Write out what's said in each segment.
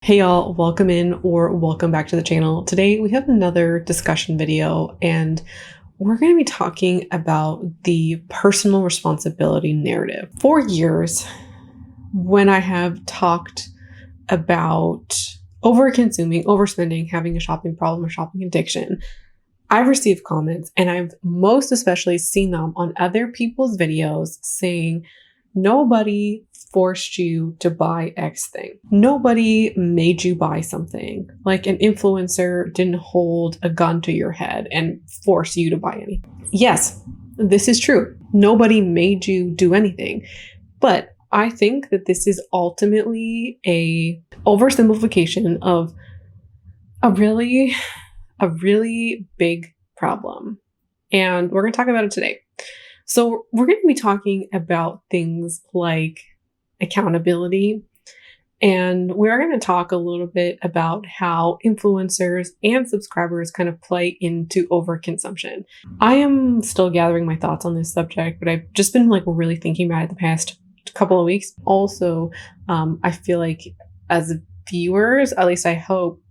Hey y'all, welcome in or welcome back to the channel. Today we have another discussion video and we're going to be talking about the personal responsibility narrative. For years, when I have talked about over-consuming, overspending, having a shopping problem or shopping addiction, I've received comments and I've most especially seen them on other people's videos saying, nobody forced you to buy X thing. Nobody made you buy something. Like an influencer didn't hold a gun to your head and force you to buy anything. Yes, this is true. Nobody made you do anything. But I think that this is ultimately a oversimplification of a really big problem. And we're going to talk about it today. So we're going to be talking about things like accountability, and we're going to talk a little bit about how influencers and subscribers kind of play into overconsumption. I am still gathering my thoughts on this subject, but I've just been really thinking about it the past couple of weeks. Also, I feel like as viewers, at least I hope,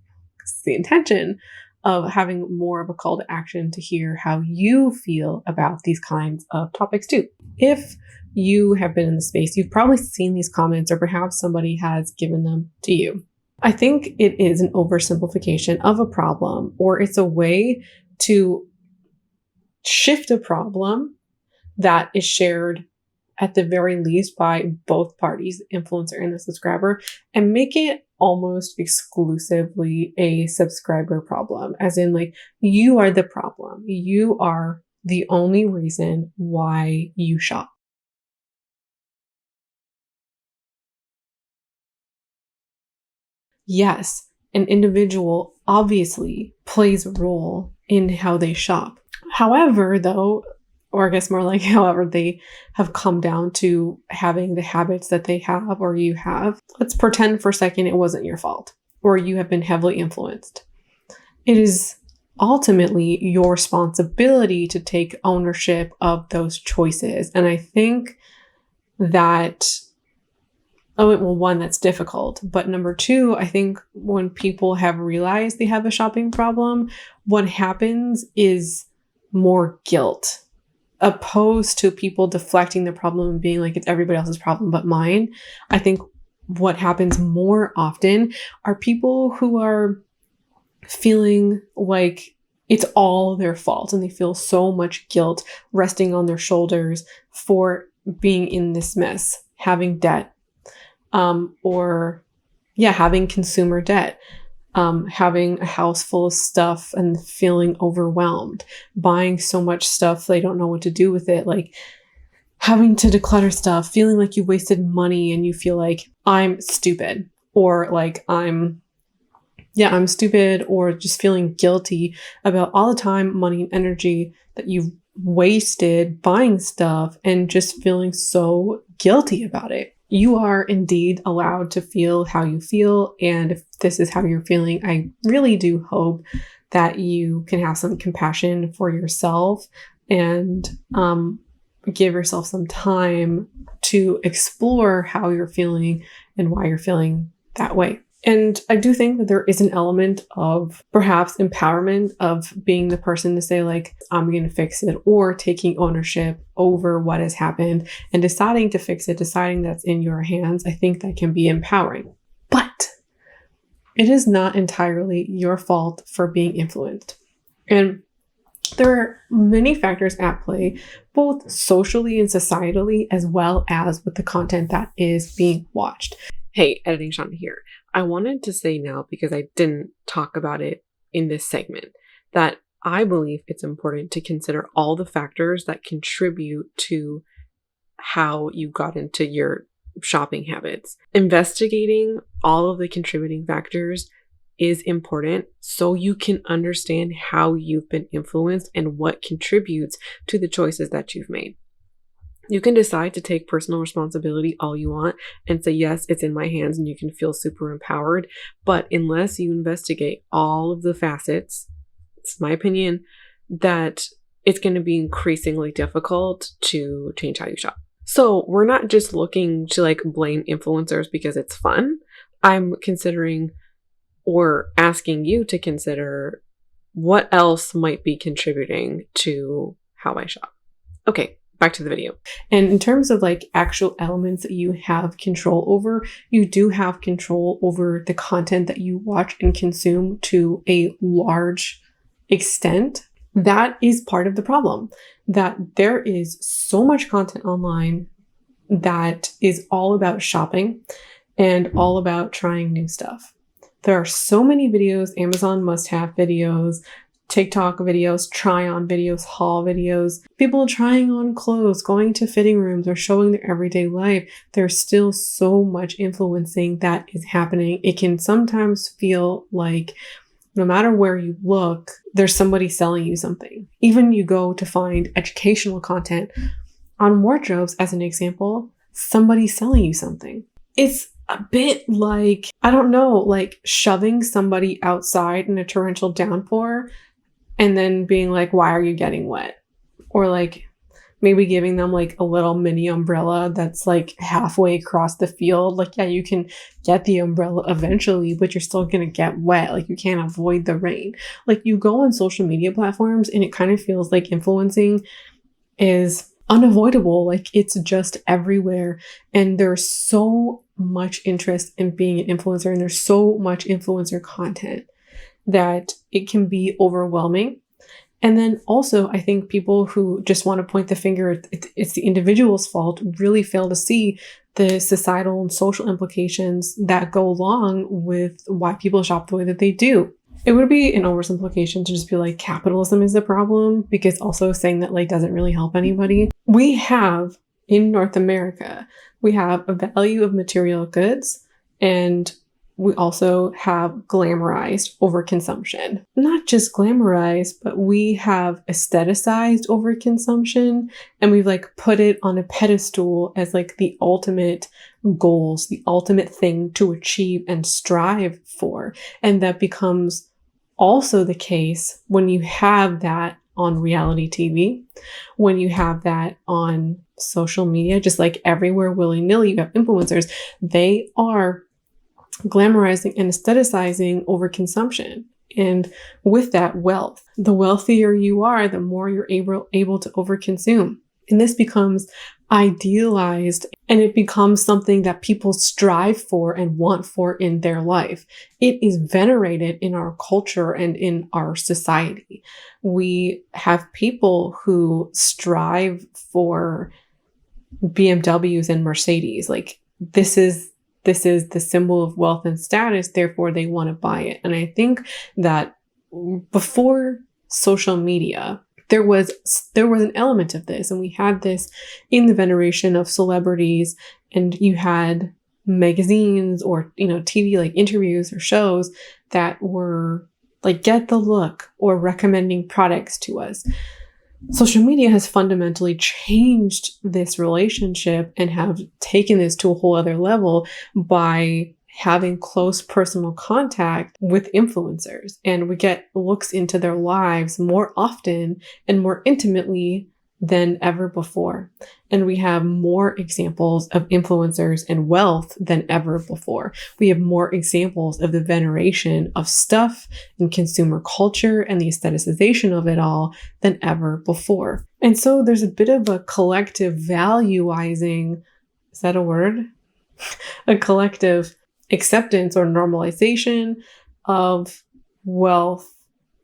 it's the intention of having more of a call to action to hear how you feel about these kinds of topics too. If you have been in the space, you've probably seen these comments or perhaps somebody has given them to you. I think it is an oversimplification of a problem, or it's a way to shift a problem that is shared at the very least by both parties, the influencer and the subscriber, and make it almost exclusively a subscriber problem. As in, you are the problem. You are the only reason why you shop. Yes, an individual obviously plays a role in how they shop. However, though, or I guess more like however they have come down to having the habits that they have or you have, let's pretend for a second it wasn't your fault or you have been heavily influenced. It is ultimately your responsibility to take ownership of those choices. And I think that, one, that's difficult. But number two, I think when people have realized they have a shopping problem, what happens is more guilt, opposed to people deflecting the problem and being like, it's everybody else's problem but mine. I think what happens more often are people who are feeling like it's all their fault and they feel so much guilt resting on their shoulders for being in this mess, having debt, having consumer debt. Having a house full of stuff and feeling overwhelmed, buying so much stuff they don't know what to do with it, like having to declutter stuff, feeling like you wasted money and you feel like I'm stupid, or like I'm stupid, or just feeling guilty about all the time, money, and energy that you've wasted buying stuff and just feeling so guilty about it. You are indeed allowed to feel how you feel. And if this is how you're feeling, I really do hope that you can have some compassion for yourself and give yourself some time to explore how you're feeling and why you're feeling that way. And I do think that there is an element of perhaps empowerment of being the person to say, like, I'm going to fix it, or taking ownership over what has happened and deciding to fix it, deciding that's in your hands. I think that can be empowering. But it is not entirely your fault for being influenced. And there are many factors at play, both socially and societally, as well as with the content that is being watched. Hey, Editing Sean here. I wanted to say now, because I didn't talk about it in this segment, that I believe it's important to consider all the factors that contribute to how you got into your shopping habits. Investigating all of the contributing factors is important so you can understand how you've been influenced and what contributes to the choices that you've made. You can decide to take personal responsibility all you want and say, yes, it's in my hands, and you can feel super empowered. But unless you investigate all of the facets, it's my opinion, that it's going to be increasingly difficult to change how you shop. So we're not just looking to blame influencers because it's fun. I'm considering or asking you to consider what else might be contributing to how I shop. Okay, back to the video. And in terms of like actual elements that you have control over, you do have control over the content that you watch and consume to a large extent. That is part of the problem, that there is so much content online that is all about shopping and all about trying new stuff. There are so many videos, Amazon must-have videos, TikTok videos, try-on videos, haul videos, people trying on clothes, going to fitting rooms, or showing their everyday life. There's still so much influencing that is happening. It can sometimes feel like no matter where you look, there's somebody selling you something. Even you go to find educational content on wardrobes, as an example, somebody's selling you something. It's a bit like, I don't know, like shoving somebody outside in a torrential downpour and then being like, why are you getting wet? Or like maybe giving them like a little mini umbrella that's like halfway across the field. Like, yeah, you can get the umbrella eventually, but you're still going to get wet. Like you can't avoid the rain. Like you go on social media platforms and it kind of feels like influencing is unavoidable. Like it's just everywhere. And there's so much interest in being an influencer, and there's so much influencer content that it can be overwhelming. And then also, I think people who just want to point the finger, it's the individual's fault, really fail to see the societal and social implications that go along with why people shop the way that they do. It would be an oversimplification to just be like capitalism is the problem, because also saying that like doesn't really help anybody. We have in North America, we have a value of material goods, and we also have glamorized overconsumption. Not just glamorized, but we have aestheticized overconsumption, and we've like put it on a pedestal as like the ultimate goals, the ultimate thing to achieve and strive for. And that becomes also the case when you have that on reality TV, when you have that on social media, just like everywhere willy-nilly, you have influencers. They are glamorizing and aestheticizing overconsumption. And with that, wealth. The wealthier you are, the more you're able to overconsume. And this becomes idealized, and it becomes something that people strive for and want for in their life. It is venerated in our culture and in our society. We have people who strive for BMWs and Mercedes. Like this is the symbol of wealth and status, therefore they want to buy it. And I think that before social media, there was an element of this, and we had this in the veneration of celebrities, and you had magazines or, TV like interviews or shows that were like get the look or recommending products to us. Social media has fundamentally changed this relationship and have taken this to a whole other level by having close personal contact with influencers. And we get looks into their lives more often and more intimately than ever before. And we have more examples of influencers and wealth than ever before. We have more examples of the veneration of stuff and consumer culture and the aestheticization of it all than ever before. And so there's a bit of a collective valuizing, is that a word? A collective acceptance or normalization of wealth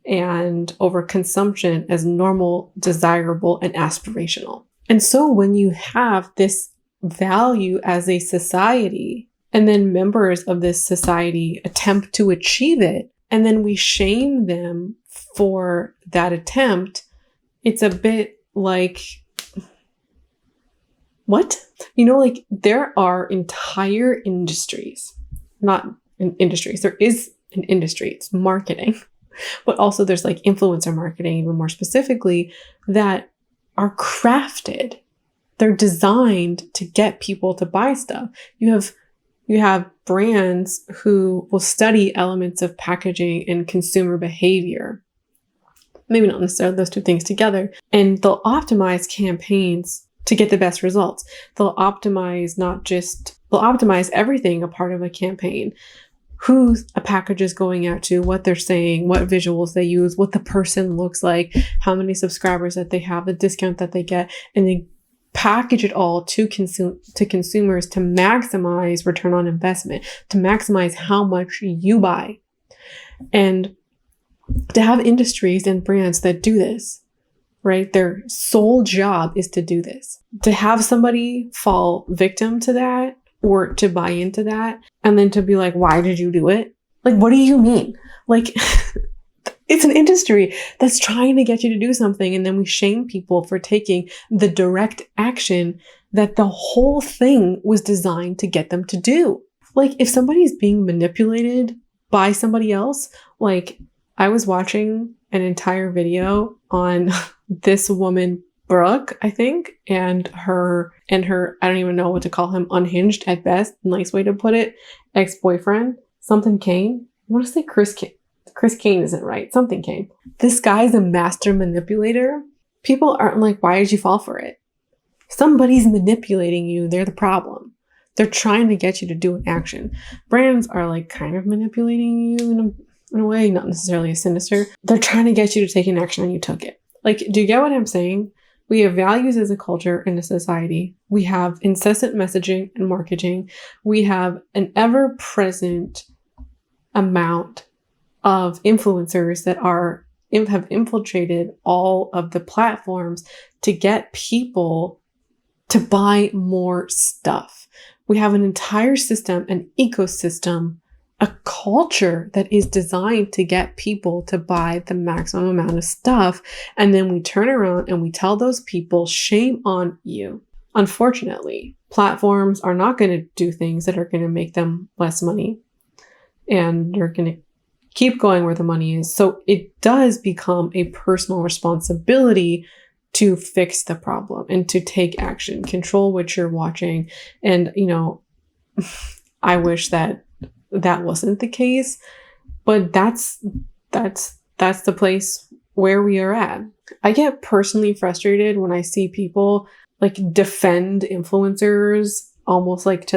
and overconsumption as normal, desirable, and aspirational. And so when you have this value as a society, and then members of this society attempt to achieve it, and then we shame them for that attempt, it's a bit like, what? Like there are entire industries, not industries, there is an industry, it's marketing. But also there's like influencer marketing, even more specifically, that are crafted. They're designed to get people to buy stuff. You have brands who will study elements of packaging and consumer behavior. Maybe not necessarily those two things together. And they'll optimize campaigns to get the best results. They'll optimize everything a part of a campaign. who a package is going out to, what they're saying, what visuals they use, what the person looks like, how many subscribers that they have, the discount that they get, and they package it all to consumers to maximize return on investment, to maximize how much you buy. And to have industries and brands that do this, right? Their sole job is to do this. To have somebody fall victim to that or to buy into that and then to be like, why did you do it? Like, what do you mean? Like, it's an industry that's trying to get you to do something. And then we shame people for taking the direct action that the whole thing was designed to get them to do. Like, if somebody's being manipulated by somebody else, like, I was watching an entire video on this woman, Brooke, I think, and her, I don't even know what to call him, unhinged at best, nice way to put it, ex-boyfriend, something Kane. I want to say Chris Kane isn't right. Something Kane. This guy's a master manipulator. People aren't like, why did you fall for it? Somebody's manipulating you. They're the problem. They're trying to get you to do an action. Brands are like kind of manipulating you in a way, not necessarily a sinister. They're trying to get you to take an action and you took it. Like, do you get what I'm saying? We have values as a culture and a society. We have incessant messaging and marketing. We have an ever-present amount of influencers that have infiltrated all of the platforms to get people to buy more stuff. We have an entire system, an ecosystem, a culture that is designed to get people to buy the maximum amount of stuff. And then we turn around and we tell those people, shame on you. Unfortunately, platforms are not going to do things that are going to make them less money. And they're going to keep going where the money is. So it does become a personal responsibility to fix the problem and to take action, control what you're watching. And, I wish that wasn't the case, but that's the place where we are at. I get personally frustrated when I see people like defend influencers almost like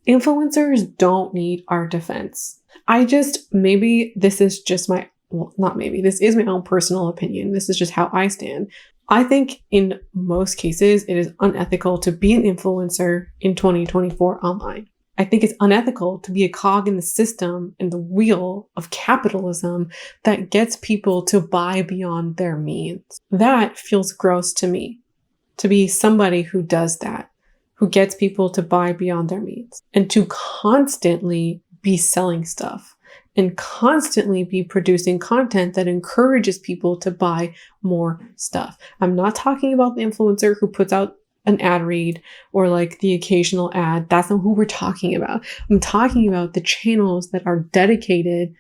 influencers don't need our defense. Maybe this is just this is my own personal opinion. This is just how I stand. I think in most cases, it is unethical to be an influencer in 2024 online. I think it's unethical to be a cog in the system and the wheel of capitalism that gets people to buy beyond their means. That feels gross to me, to be somebody who does that, who gets people to buy beyond their means, and to constantly be selling stuff and constantly be producing content that encourages people to buy more stuff. I'm not talking about the influencer who puts out an ad read or like the occasional ad. That's not who we're talking about. I'm talking about the channels that are dedicated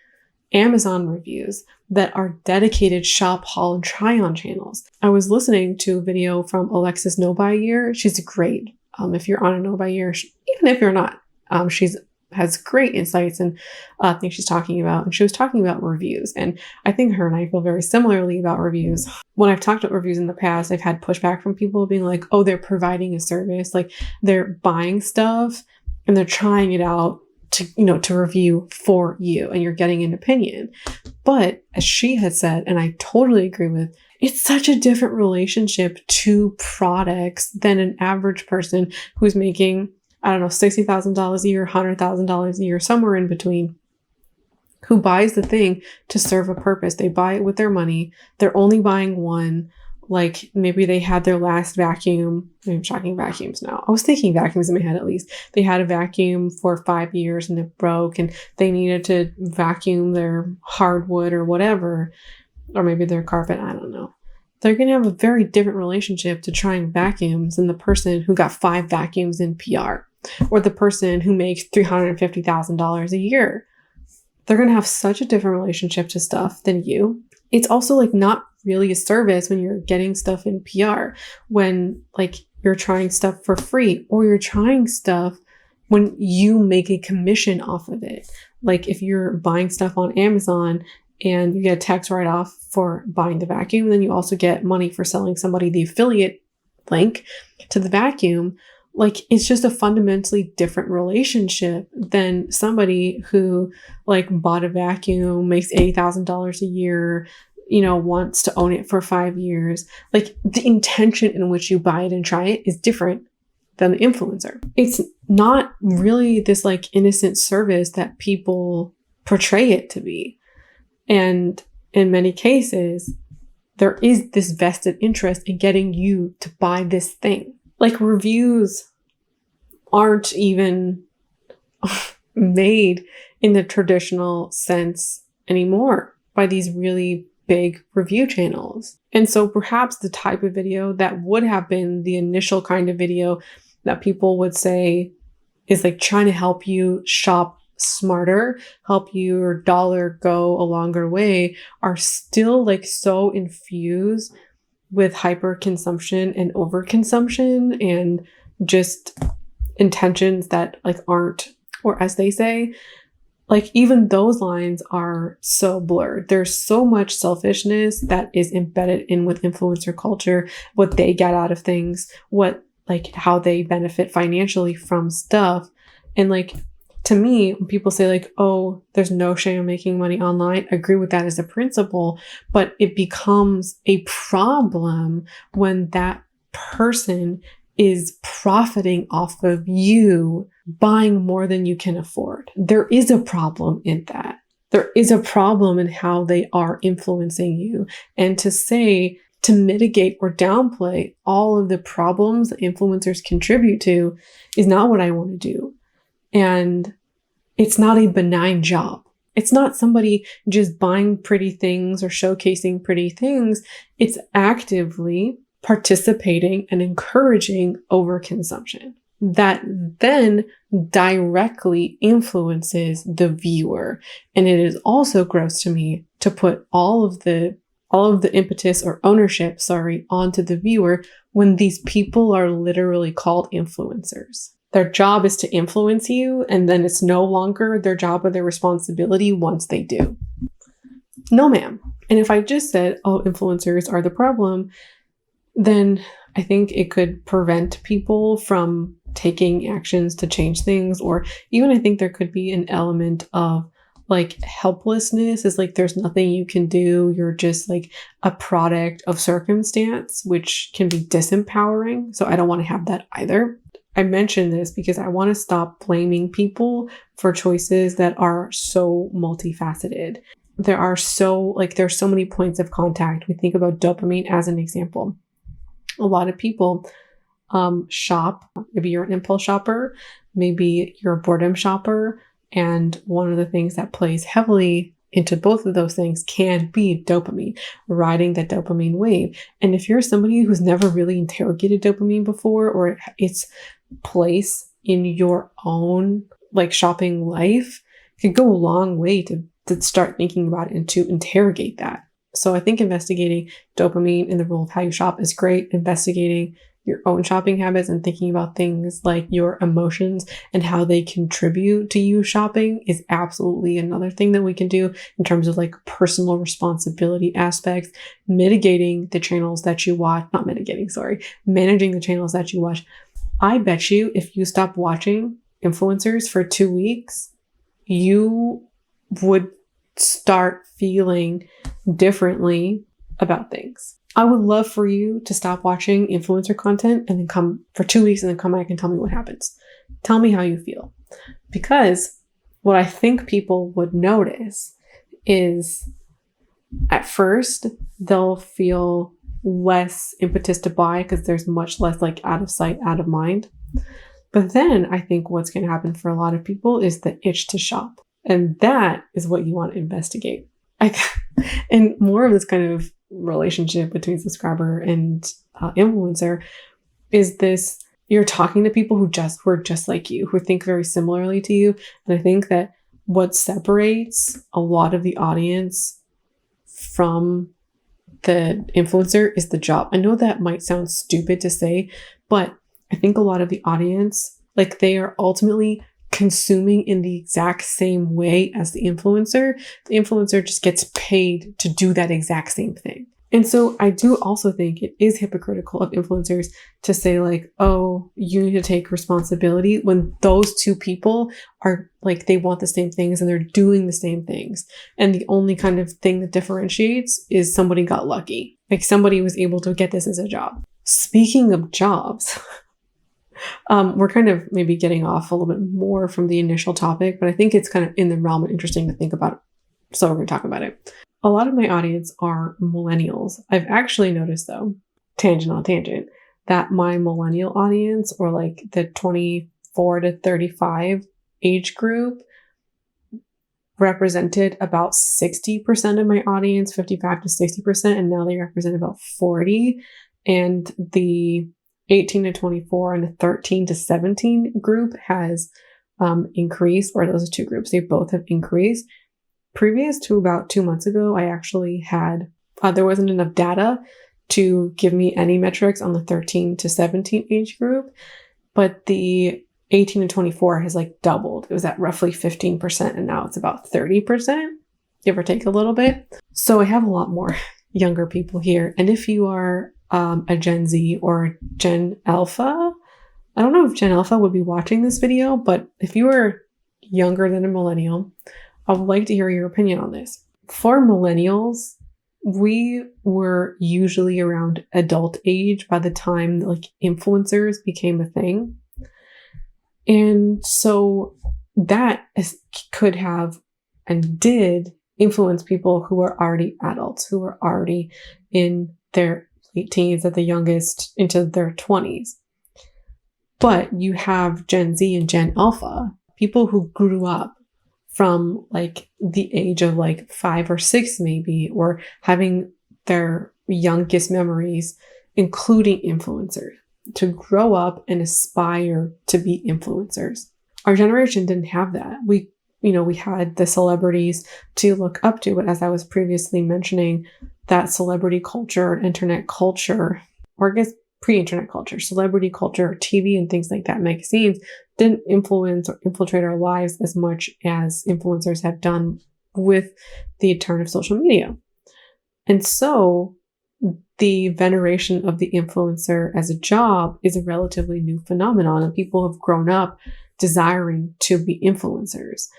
Amazon reviews, that are dedicated shop, haul, and try on channels. I was listening to a video from Alexis No Buy Year. She's great. If you're on a No Buy Year, even if you're not, she's has great insights and things she's talking about. And she was talking about reviews. And I think her and I feel very similarly about reviews. When I've talked about reviews in the past, I've had pushback from people being like, oh, they're providing a service. Like they're buying stuff and they're trying it out to review for you and you're getting an opinion. But as she had said, and I totally agree with, it's such a different relationship to products than an average person who's making, I don't know, $60,000 a year, $100,000 a year, somewhere in between, who buys the thing to serve a purpose. They buy it with their money. They're only buying one. Like maybe they had their last vacuum. I'm talking vacuums now. I was thinking vacuums in my head at least. They had a vacuum for 5 years and it broke and they needed to vacuum their hardwood or whatever, or maybe their carpet. I don't know. They're going to have a very different relationship to trying vacuums than the person who got 5 vacuums in PR. Or the person who makes $350,000 a year. They're going to have such a different relationship to stuff than you. It's also like not really a service when you're getting stuff in PR, when like you're trying stuff for free, or you're trying stuff when you make a commission off of it. Like if you're buying stuff on Amazon and you get a tax write-off for buying the vacuum, then you also get money for selling somebody the affiliate link to the vacuum. Like, it's just a fundamentally different relationship than somebody who like bought a vacuum, makes $80,000 a year, wants to own it for 5 years. Like, the intention in which you buy it and try it is different than the influencer. It's not really this like innocent service that people portray it to be. And in many cases, there is this vested interest in getting you to buy this thing. Like, reviews aren't even made in the traditional sense anymore by these really big review channels. And so perhaps the type of video that would have been the initial kind of video that people would say is like trying to help you shop smarter, help your dollar go a longer way, are still like so infused with hyper consumption and overconsumption and just intentions that like aren't, or as they say, like even those lines are so blurred. There's so much selfishness that is embedded in with influencer culture, what they get out of things, what like how they benefit financially from stuff. And like, to me, when people say like, oh, there's no shame in making money online, I agree with that as a principle, but it becomes a problem when that person is profiting off of you buying more than you can afford. There is a problem in that. There is a problem in how they are influencing you. And to say, to mitigate or downplay all of the problems that influencers contribute to is not what I want to do. And it's not a benign job. It's not somebody just buying pretty things or showcasing pretty things. It's actively participating and encouraging overconsumption that then directly influences the viewer. And it is also gross to me to put all of the impetus or ownership, onto the viewer when these people are literally called influencers. Their job is to influence you, and then it's no longer their job or their responsibility once they do. No, ma'am. And if I just said, oh, influencers are the problem, then I think it could prevent people from taking actions to change things. Or even I think there could be an element of like helplessness, is like there's nothing you can do. You're just like a product of circumstance, which can be disempowering. So I don't want to have that either. I mention this because I want to stop blaming people for choices that are so multifaceted. There's so many points of contact. We think about dopamine as an example. A lot of people shop. Maybe you're an impulse shopper. Maybe you're a boredom shopper. And one of the things that plays heavily into both of those things can be dopamine, riding that dopamine wave. And if you're somebody who's never really interrogated dopamine before, or its place in your own like shopping life, it can go a long way to start thinking about it and to interrogate that. So I think investigating dopamine in the role of how you shop is great. Investigating your own shopping habits and thinking about things like your emotions and how they contribute to you shopping is absolutely another thing that we can do in terms of like personal responsibility aspects. Mitigating the channels that you watch, managing the channels that you watch. I bet you if you stop watching influencers for 2 weeks, you would start feeling differently about things. I would love for you to stop watching influencer content and then come for 2 weeks and then come back and tell me what happens. Tell me how you feel. Because what I think people would notice is at first they'll feel less impetus to buy because there's much less like out of sight, out of mind. But then I think what's going to happen for a lot of people is the itch to shop. And that is what you want to investigate. And more of this kind of relationship between subscriber and influencer is this: you're talking to people who are just like you, who think very similarly to you. And I think that what separates a lot of the audience from the influencer is the job. I know that might sound stupid to say, but I think a lot of the audience, like, they are ultimately consuming in the exact same way as the influencer. The influencer just gets paid to do that exact same thing. And so I do also think it is hypocritical of influencers to say like, oh, you need to take responsibility when those two people are like, they want the same things and they're doing the same things. And the only kind of thing that differentiates is somebody got lucky. Like somebody was able to get this as a job. Speaking of jobs, we're kind of maybe getting off a little bit more from the initial topic, but I think it's kind of in the realm of interesting to think about. So we're going to talk about it. A lot of my audience are millennials. I've actually noticed though, tangent on tangent, that my millennial audience, or like the 24 to 35 age group, represented about 60% of my audience, 55 to 60%, and now they represent about 40. And the 18 to 24 and the 13 to 17 group has increased, or those are two groups, they both have increased. Previous to about 2 months ago, I actually had, there wasn't enough data to give me any metrics on the 13 to 17 age group, but the 18 to 24 has like doubled. It was at roughly 15% and now it's about 30%, give or take a little bit. So I have a lot more younger people here. And if you are a Gen Z or Gen Alpha, I don't know if Gen Alpha would be watching this video, but if you are younger than a millennial, I would like to hear your opinion on this. For millennials, we were usually around adult age by the time like influencers became a thing. And so that could have and did influence people who were already adults, who were already in their late teens at the youngest into their 20s. But you have Gen Z and Gen Alpha, people who grew up from like the age of like 5 or 6 maybe, or having their youngest memories, including influencers, to grow up and aspire to be influencers. Our generation didn't have that. We had the celebrities to look up to, but as I was previously mentioning, that celebrity culture, internet culture, or I guess pre-internet culture, celebrity culture, TV and things like that, magazines, didn't influence or infiltrate our lives as much as influencers have done with the turn of social media. And so the veneration of the influencer as a job is a relatively new phenomenon, and people have grown up desiring to be influencers,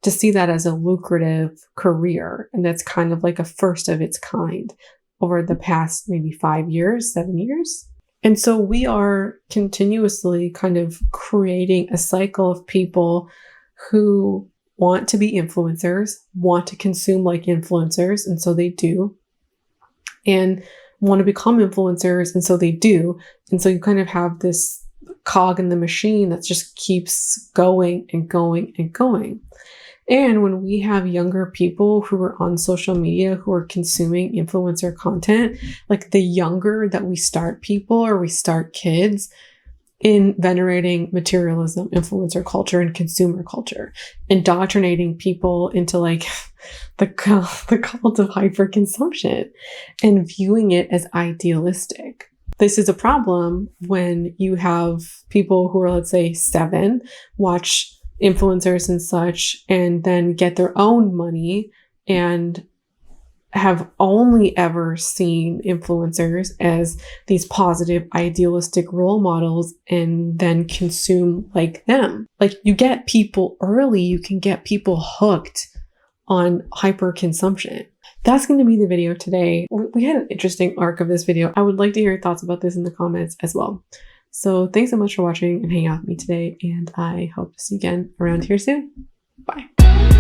to see that as a lucrative career. And that's kind of like a first of its kind over the past maybe 5 years, 7 years. And so we are continuously kind of creating a cycle of people who want to be influencers, want to consume like influencers, and so they do, and want to become influencers, and so they do. And so you kind of have this cog in the machine that just keeps going and going and going. And when we have younger people who are on social media who are consuming influencer content, like the younger that we start people or we start kids in venerating materialism, influencer culture, and consumer culture, indoctrinating people into like the cult of hyperconsumption and viewing it as idealistic. This is a problem when you have people who are, let's say, 7, watch influencers and such, and then get their own money and have only ever seen influencers as these positive, idealistic role models and then consume like them. Like, you get people early, you can get people hooked on hyperconsumption. That's going to be the video today. We had an interesting arc of this video. I would like to hear your thoughts about this in the comments as well. So thanks so much for watching and hanging out with me today, and I hope to see you again around here soon. Bye.